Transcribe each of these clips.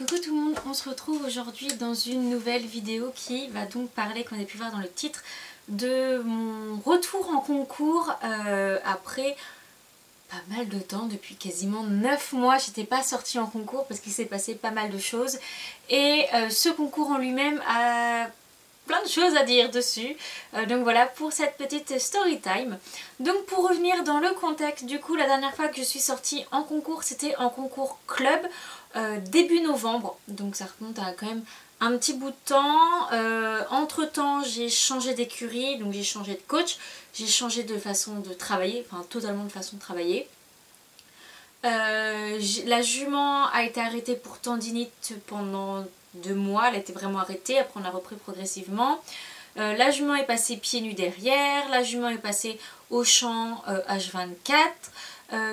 Coucou tout le monde, on se retrouve aujourd'hui dans une nouvelle vidéo qui va donc parler, comme on a pu voir dans le titre, de mon retour en concours après pas mal de temps, depuis quasiment 9 mois. J'étais pas sortie en concours parce qu'il s'est passé pas mal de choses et ce concours en lui-même a plein de choses à dire dessus, donc voilà pour cette petite story time. Donc pour revenir dans le contexte, du coup la dernière fois que je suis sortie en concours c'était en concours club début novembre, donc ça remonte à quand même un petit bout de temps. Entre temps j'ai changé d'écurie, donc j'ai changé de coach, j'ai changé de façon de travailler, enfin totalement de façon de travailler. La jument a été arrêtée pour tendinite pendant 2 mois, elle a été vraiment arrêtée, après on a repris progressivement. La jument est passée pieds nus derrière, la jument est passée au champ H24.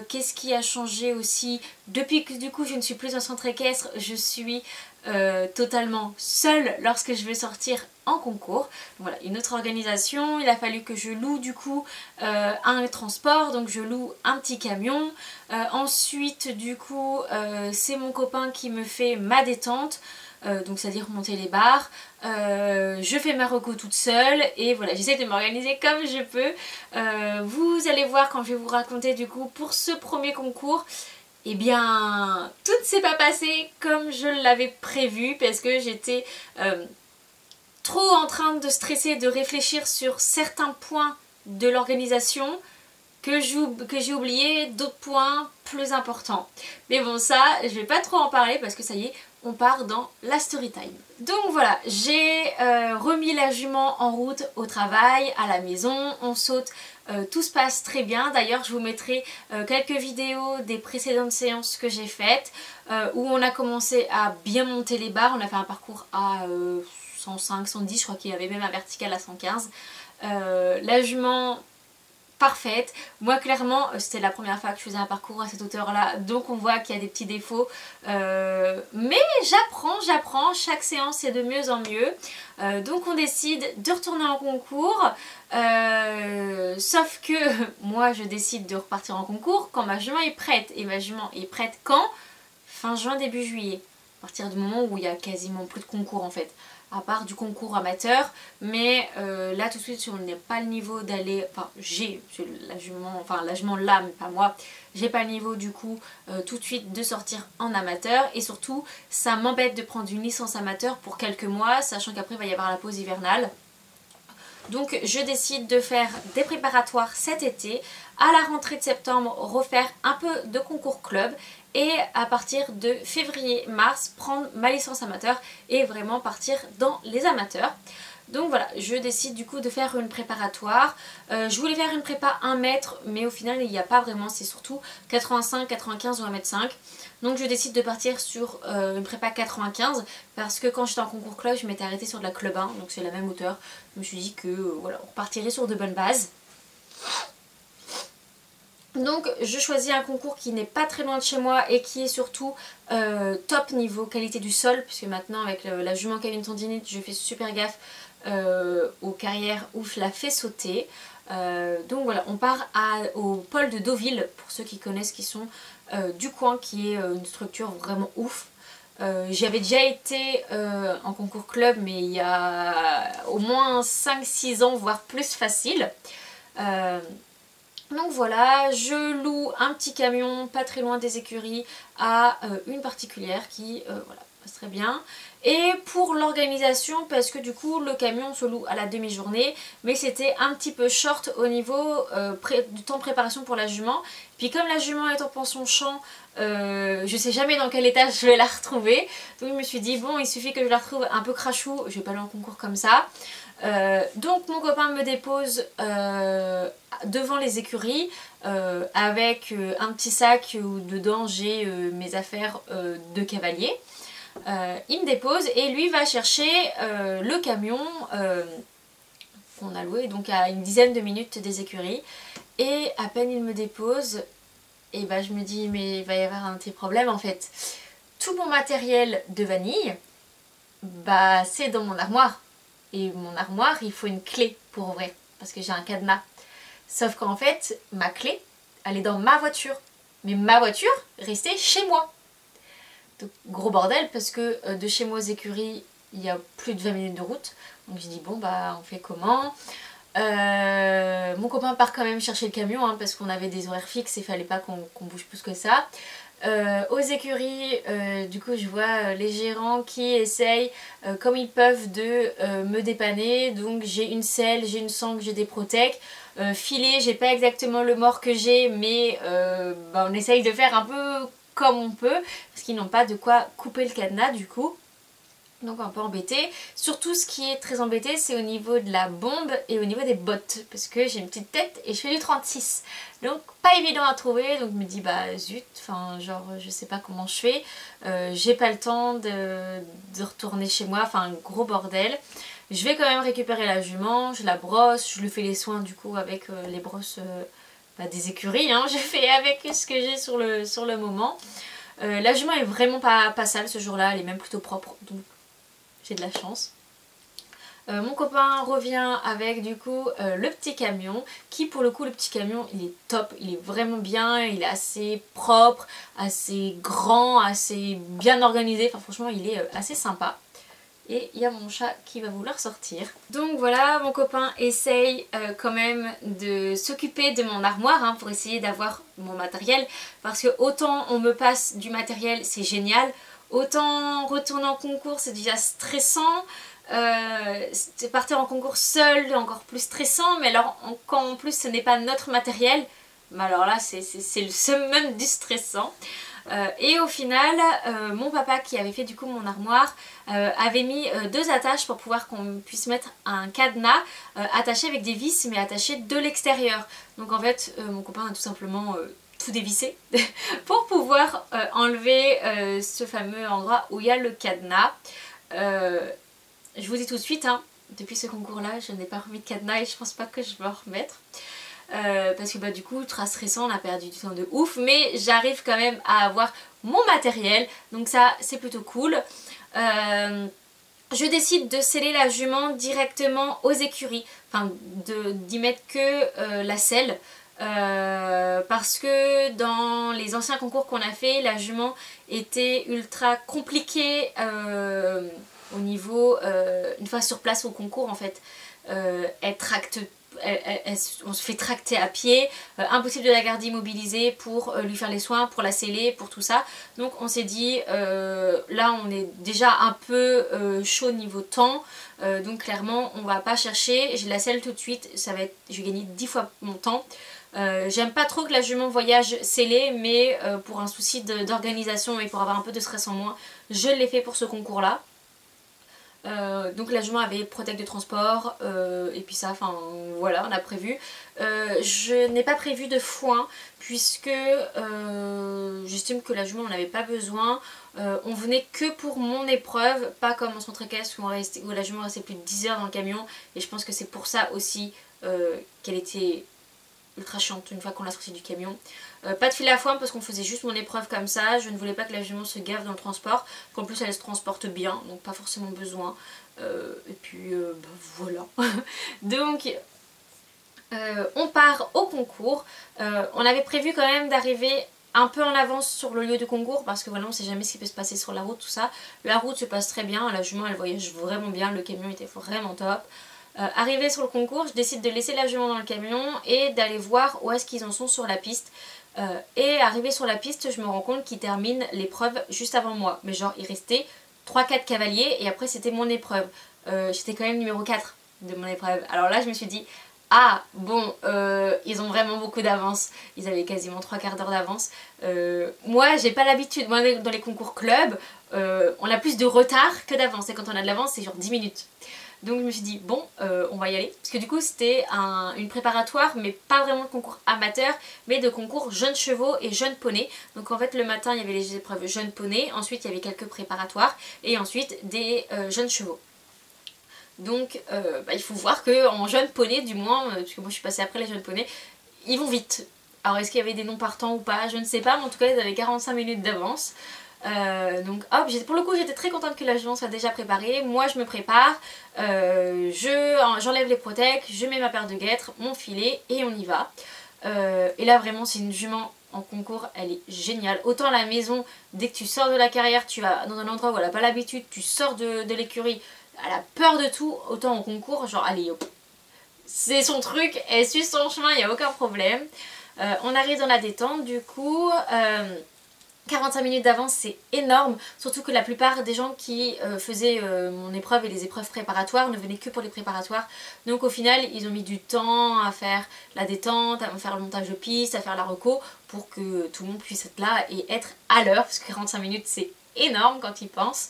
Qu'est-ce qui a changé aussi? Depuis que du coup je ne suis plus en centre équestre, je suis totalement seule lorsque je vais sortir en concours. Donc voilà, une autre organisation, il a fallu que je loue du coup un transport, donc je loue un petit camion. Ensuite du coup c'est mon copain qui me fait ma détente. Donc c'est-à-dire monter les barres, je fais ma reco toute seule et voilà, j'essaie de m'organiser comme je peux. Vous allez voir quand je vais vous raconter du coup pour ce premier concours, eh bien tout ne s'est pas passé comme je l'avais prévu parce que j'étais trop en train de stresser, de réfléchir sur certains points de l'organisation que j'ai oublié d'autres points plus importants. Mais bon, ça, je vais pas trop en parler parce que ça y est, on part dans la story time. Donc voilà, j'ai remis la jument en route au travail, à la maison, on saute, tout se passe très bien. D'ailleurs, je vous mettrai quelques vidéos des précédentes séances que j'ai faites où on a commencé à bien monter les barres. On a fait un parcours à 105, 110, je crois qu'il y avait même un vertical à 115. La jument parfaite. Moi clairement c'était la première fois que je faisais un parcours à cette hauteur là, donc on voit qu'il y a des petits défauts, mais j'apprends, chaque séance est de mieux en mieux. Donc on décide de retourner en concours, sauf que moi je décide de repartir en concours quand ma jument est prête, et ma jument est prête quand? Fin juin, début juillet, à partir du moment où il y a quasiment plus de concours en fait, à part du concours amateur. Mais là tout de suite on n'est pas le niveau d'aller, enfin j'ai la jument là mais pas moi, j'ai pas le niveau du coup tout de suite de sortir en amateur, et surtout ça m'embête de prendre une licence amateur pour quelques mois sachant qu'après il va y avoir la pause hivernale. Donc je décide de faire des préparatoires cet été, à la rentrée de septembre refaire un peu de concours club, et à partir de février-mars prendre ma licence amateur et vraiment partir dans les amateurs. Donc voilà, je décide du coup de faire une préparatoire. Je voulais faire une prépa 1 mètre, mais au final il n'y a pas vraiment, c'est surtout 85, 95 ou 1m5. Donc je décide de partir sur une prépa 95 parce que quand j'étais en concours club, je m'étais arrêtée sur de la club 1, donc c'est la même hauteur. Je me suis dit que voilà, on partirait sur de bonnes bases. Donc je choisis un concours qui n'est pas très loin de chez moi et qui est surtout top niveau qualité du sol, puisque maintenant avec la jument qui a une tendinite, je fais super gaffe aux carrières où je la fais sauter. Donc voilà, on part au pôle de Deauville, pour ceux qui connaissent, qui sont du coin, qui est une structure vraiment ouf. J'avais déjà été en concours club, mais il y a au moins 5-6 ans, voire plus facile. Donc voilà, je loue un petit camion pas très loin des écuries à une particulière qui voilà, passe très bien. Et pour l'organisation, parce que du coup le camion se loue à la demi-journée, mais c'était un petit peu short au niveau du temps de préparation pour la jument. Puis comme la jument est en pension champ, je sais jamais dans quel état je vais la retrouver. Donc je me suis dit bon, il suffit que je la retrouve un peu crachou, je vais pas aller en concours comme ça. Donc mon copain me dépose devant les écuries avec un petit sac où dedans j'ai mes affaires de cavalier. Il me dépose et lui va chercher le camion qu'on a loué, donc à une dizaine de minutes des écuries. Et à peine il me dépose, et bah je me dis mais il va y avoir un petit problème en fait. Tout mon matériel de vanille, bah c'est dans mon armoire. Et mon armoire, il faut une clé pour ouvrir, parce que j'ai un cadenas. Sauf qu'en fait, ma clé, elle est dans ma voiture. Mais ma voiture restait chez moi. Donc gros bordel parce que de chez moi aux écuries il y a plus de 20 minutes de route. Donc j'ai dit bon bah on fait comment. Mon copain part quand même chercher le camion hein, parce qu'on avait des horaires fixes et il fallait pas qu'on bouge plus que ça. Aux écuries, du coup je vois les gérants qui essayent comme ils peuvent de me dépanner. Donc j'ai une selle, j'ai une sangle, j'ai des protèques. Filet, j'ai pas exactement le mort que j'ai mais bah, on essaye de faire un peu comme on peut parce qu'ils n'ont pas de quoi couper le cadenas du coup. Donc un peu embêté. Surtout ce qui est très embêté c'est au niveau de la bombe et au niveau des bottes. Parce que j'ai une petite tête et je fais du 36. Donc pas évident à trouver. Donc je me dis bah zut, enfin genre je sais pas comment je fais. J'ai pas le temps de retourner chez moi. Enfin un gros bordel. Je vais quand même récupérer la jument. Je la brosse. Je lui fais les soins du coup avec les brosses des écuries. Hein. Je fais avec ce que j'ai sur le moment. La jument est vraiment pas sale ce jour-là. Elle est même plutôt propre. Donc j'ai de la chance. Mon copain revient avec du coup le petit camion qui pour le coup le petit camion il est top, il est vraiment bien, il est assez propre, assez grand, assez bien organisé, enfin franchement il est assez sympa. Et il y a mon chat qui va vouloir sortir. Donc voilà, mon copain essaye quand même de s'occuper de mon armoire hein, pour essayer d'avoir mon matériel. Parce que autant on me passe du matériel, c'est génial. Autant retourner en concours, c'est déjà stressant. Partir en concours seul, encore plus stressant. Mais alors, quand en plus ce n'est pas notre matériel, mais alors là, c'est le summum du stressant. Et au final, mon papa qui avait fait du coup mon armoire avait mis deux attaches pour pouvoir qu'on puisse mettre un cadenas attaché avec des vis mais attaché de l'extérieur. Donc en fait mon copain a tout simplement tout dévissé pour pouvoir enlever ce fameux endroit où il y a le cadenas. Je vous dis tout de suite, hein, depuis ce concours là je n'ai pas remis de cadenas et je pense pas que je vais en remettre. Parce que bah du coup très stressant, on a perdu du temps de ouf, mais j'arrive quand même à avoir mon matériel, donc ça c'est plutôt cool. Je décide de sceller la jument directement aux écuries, enfin d'y mettre que la selle, parce que dans les anciens concours qu'on a fait, la jument était ultra compliquée au niveau, une fois sur place au concours en fait, elle tracte. On se fait tracter à pied, impossible de la garder immobilisée pour lui faire les soins, pour la sceller, pour tout ça. Donc on s'est dit, là on est déjà un peu chaud niveau temps, donc clairement on va pas chercher, je la selle tout de suite, ça va être, je vais gagner 10 fois mon temps. J'aime pas trop que la jument voyage scellée, mais pour un souci d'organisation et pour avoir un peu de stress en moins, je l'ai fait pour ce concours là. Donc la jument avait protect de transport et puis ça, enfin voilà, on a prévu. Je n'ai pas prévu de foin puisque j'estime que la jument on n'avait pas besoin. On venait que pour mon épreuve, pas comme en centre équestre où la jument restait plus de 10 heures dans le camion, et je pense que c'est pour ça aussi qu'elle était ultra chiante une fois qu'on l'a sortie du camion. Pas de fil à foin parce qu'on faisait juste mon épreuve comme ça. Je ne voulais pas que la jument se gave dans le transport, qu'en plus elle se transporte bien, donc pas forcément besoin. Et puis bah, voilà. Donc on part au concours. On avait prévu quand même d'arriver un peu en avance sur le lieu de concours parce que voilà, on sait jamais ce qui peut se passer sur la route, tout ça. La route se passe très bien, la jument elle voyage vraiment bien, le camion était vraiment top. Arrivé sur le concours, je décide de laisser la jument dans le camion et d'aller voir où est-ce qu'ils en sont sur la piste. Et arrivé sur la piste, je me rends compte qu'ils terminent l'épreuve juste avant moi. Mais genre, il restait 3-4 cavaliers et après c'était mon épreuve. J'étais quand même numéro 4 de mon épreuve. Alors là, je me suis dit, ah bon, ils ont vraiment beaucoup d'avance. Ils avaient quasiment 3/4 d'heure d'avance. Moi, j'ai pas l'habitude. Moi, dans les concours club, on a plus de retard que d'avance. Et quand on a de l'avance, c'est genre 10 minutes. Donc je me suis dit bon on va y aller, parce que du coup c'était une préparatoire mais pas vraiment de concours amateur mais de concours jeunes chevaux et jeunes poneys. Donc en fait le matin il y avait les épreuves jeunes poneys, ensuite il y avait quelques préparatoires et ensuite des jeunes chevaux. Donc bah, il faut voir qu'en jeunes poneys du moins, parce que moi je suis passée après les jeunes poneys, ils vont vite. Alors est-ce qu'il y avait des noms partants ou pas, je ne sais pas, mais en tout cas ils avaient 45 minutes d'avance. Donc hop, pour le coup j'étais très contente que la jument soit déjà préparée. Moi je me prépare, j'enlève les protèques, je mets ma paire de guêtres, mon filet et on y va. Et là vraiment c'est une jument en concours, elle est géniale. Autant à la maison, dès que tu sors de la carrière, tu vas dans un endroit où elle n'a pas l'habitude, tu sors de l'écurie, elle a peur de tout. Autant en concours, genre allez hop, c'est son truc, elle suit son chemin, il n'y a aucun problème. On arrive dans la détente du coup. 45 minutes d'avance, c'est énorme, surtout que la plupart des gens qui faisaient mon épreuve et les épreuves préparatoires ne venaient que pour les préparatoires. Donc au final, ils ont mis du temps à faire la détente, à faire le montage de piste, à faire la reco, pour que tout le monde puisse être là et être à l'heure, parce que 45 minutes c'est énorme quand ils pensent.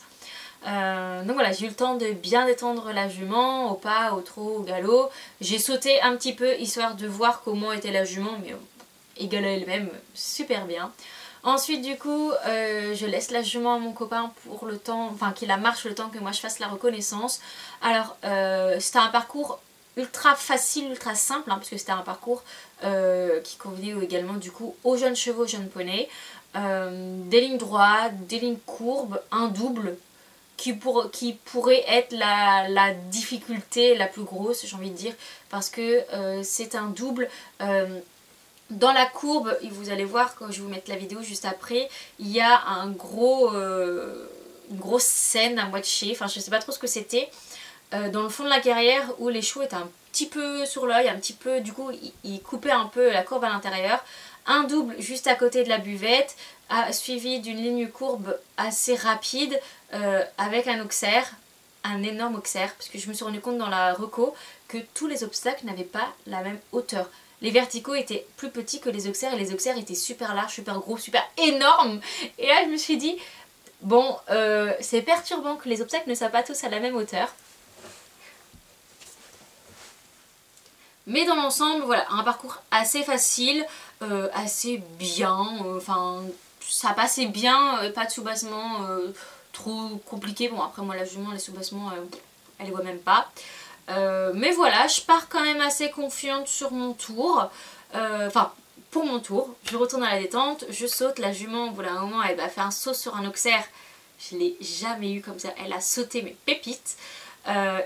Donc voilà, j'ai eu le temps de bien détendre la jument, au pas, au trot, au galop. J'ai sauté un petit peu, histoire de voir comment était la jument, mais égale à elle-même, super bien. Ensuite du coup je laisse la jument à mon copain pour le temps, enfin qu'il la marche le temps que moi je fasse la reconnaissance. Alors c'était un parcours ultra facile, ultra simple, hein, parce que c'était un parcours qui convenait également du coup aux jeunes chevaux, aux jeunes poneys. Des lignes droites, des lignes courbes, un double qui pourrait être la difficulté la plus grosse, j'ai envie de dire, parce que c'est un double. Dans la courbe, vous allez voir quand je vais vous mettre la vidéo juste après, il y a une grosse scène à moitié, enfin je sais pas trop ce que c'était, dans le fond de la carrière où les chevaux étaient un petit peu sur l'œil, un petit peu, du coup ils coupaient un peu la courbe à l'intérieur. Un double juste à côté de la buvette, suivi d'une ligne courbe assez rapide avec un auxerre, un énorme auxerre, parce que je me suis rendu compte dans la reco que tous les obstacles n'avaient pas la même hauteur. Les verticaux étaient plus petits que les auxerres et les auxerres étaient super larges, super gros, super énormes. Et là je me suis dit, bon c'est perturbant que les obstacles ne soient pas tous à la même hauteur. Mais dans l'ensemble, voilà, un parcours assez facile, assez bien, enfin ça passait bien, pas de soubassement trop compliqué. Bon après moi la jument, les soubassements, elle les voit même pas. Mais voilà, je pars quand même assez confiante sur mon tour. Enfin, pour mon tour, je retourne à la détente, je saute, la jument, voilà, à un moment, elle va faire un saut sur un auxerre. Je l'ai jamais eu comme ça, elle a sauté mes pépites.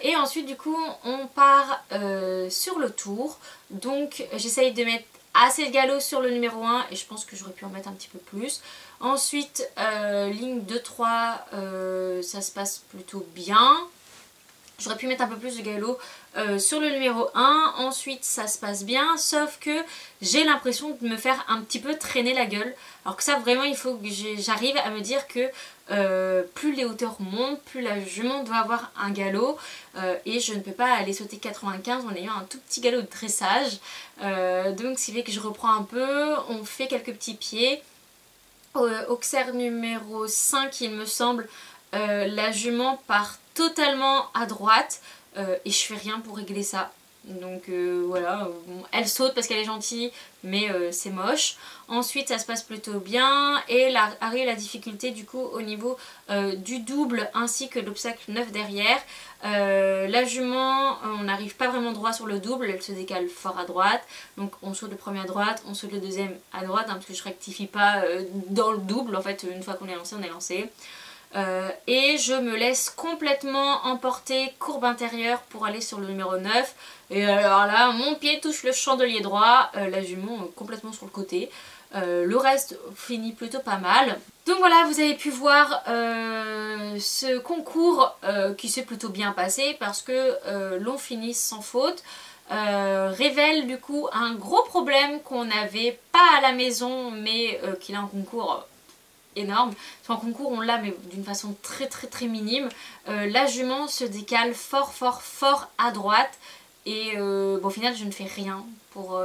Et ensuite, du coup, on part sur le tour. Donc, j'essaye de mettre assez de galop sur le numéro 1 et je pense que j'aurais pu en mettre un petit peu plus. Ensuite, ligne 2-3, ça se passe plutôt bien. J'aurais pu mettre un peu plus de galop sur le numéro 1. Ensuite ça se passe bien, sauf que j'ai l'impression de me faire un petit peu traîner la gueule. Alors que ça vraiment il faut que j'arrive à me dire que plus les hauteurs montent, plus la jument doit avoir un galop. Et je ne peux pas aller sauter 95 en ayant un tout petit galop de dressage. Donc c'est vrai que je reprends un peu, on fait quelques petits pieds. Auxerre numéro 5 il me semble, la jument part totalement à droite et je fais rien pour régler ça. Donc voilà, elle saute parce qu'elle est gentille mais c'est moche. Ensuite ça se passe plutôt bien et là arrive la difficulté du coup au niveau du double ainsi que l'obstacle 9 derrière. La jument, on n'arrive pas vraiment droit sur le double, elle se décale fort à droite. Donc on saute le premier à droite, on saute le deuxième à droite, hein, parce que je rectifie pas dans le double, en fait une fois qu'on est lancé, on est lancé. Et je me laisse complètement emporter courbe intérieure pour aller sur le numéro 9. Et alors là, mon pied touche le chandelier droit, la jument complètement sur le côté. Le reste finit plutôt pas mal. Donc voilà, vous avez pu voir ce concours qui s'est plutôt bien passé parce que l'on finit sans faute. Révèle du coup un gros problème qu'on n'avait pas à la maison mais qu'il a en concours énorme. En concours on l'a mais d'une façon très minime. La jument se décale fort à droite et bon, au final je ne fais rien pour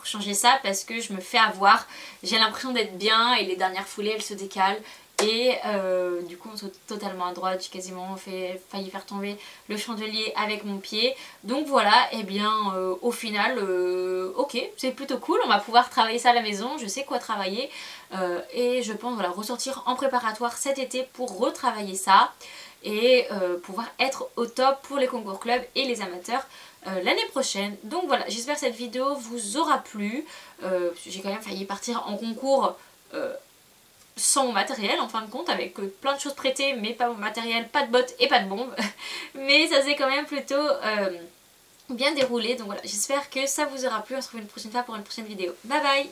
changer ça parce que je me fais avoir. J'ai l'impression d'être bien et les dernières foulées elles se décalent et du coup on saute totalement à droite. J'ai quasiment failli faire tomber le chandelier avec mon pied. Donc voilà, et bien au final ok, c'est plutôt cool, on va pouvoir travailler ça à la maison, je sais quoi travailler et je pense voilà, ressortir en préparatoire cet été pour retravailler ça et pouvoir être au top pour les concours club et les amateurs l'année prochaine. Donc voilà, j'espère que cette vidéo vous aura plu. J'ai quand même failli partir en concours sans mon matériel en fin de compte, avec plein de choses prêtées mais pas mon matériel, pas de bottes et pas de bombes. Mais ça s'est quand même plutôt bien déroulé. Donc voilà, j'espère que ça vous aura plu. On se retrouve une prochaine fois pour une prochaine vidéo. Bye bye!